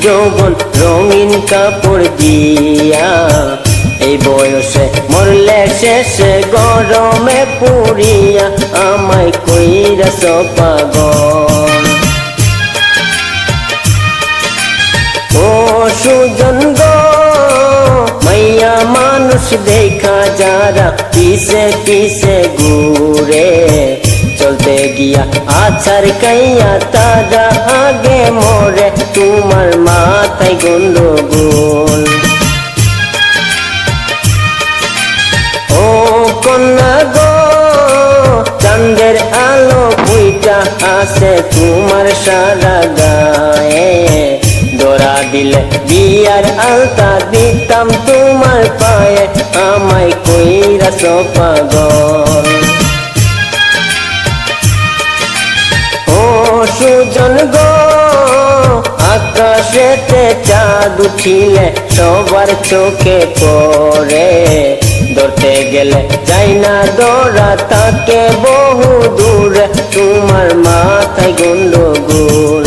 যৌবন রঙিন কাপড় দিয়া। এই বয়সে মরলে শেষে গরমে পুড়িয়া আমায় কইরাছ পাগল। ও সুজন গো মাইয়া মানুষ দেখা যারা পিছে পিছে ঘুরে, চলতে গিয়া আছার কাইয়া তারা আগে মরে, তোমার মাথায় গন্ডগোল। ও কন্যা গো চাঁদের আলো ফুইটা আছে তোমার সারা গায়ে, ধরা দিলে বিয়ার আলতা দিতাম তোমার পায়ে, আমায় কইরাছ পাগল। ও সুজন গো আকাশেতে চাঁদ উঠিলে সবার চোখে পড়ে, ধরতে গেলে যাই না ধরা তাকে বহু দূরে, তোমার মাথায় গন্ডগোল।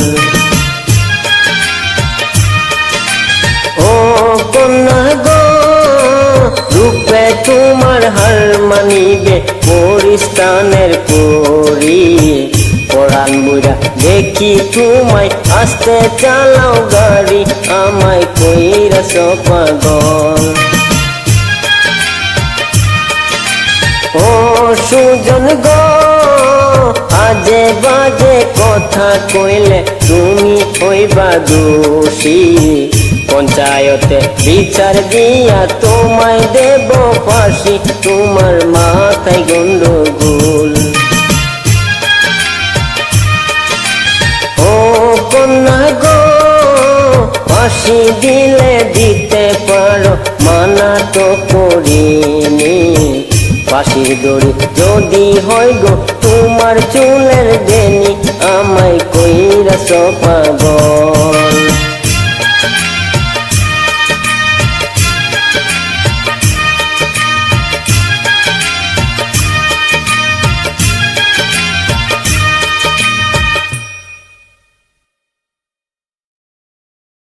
ও কন্যা গো রূপে তোমার হার মানিবে পরিস্থানের পরি, পরাণ বুড়া দেখি তোমায় আস্তে চালাও গাড়ি, আমায় কইরাছ পাগল। ও সুজন গো আজে বাজে কথা কইলে তুমি হইবা দোষী, পঞ্চায়েতে বিচার দিয়া তোমায় দেব ফাঁসি, তোমার মাথায় গন্ডগোল। ও কন্যা গো ফাঁসি দিলে দিতে পারো মানা তো করিনি, ফাঁসির দড়ি যদি হয় গো তোমার চুলের বেনি, আমায় কইরাছ পাগল।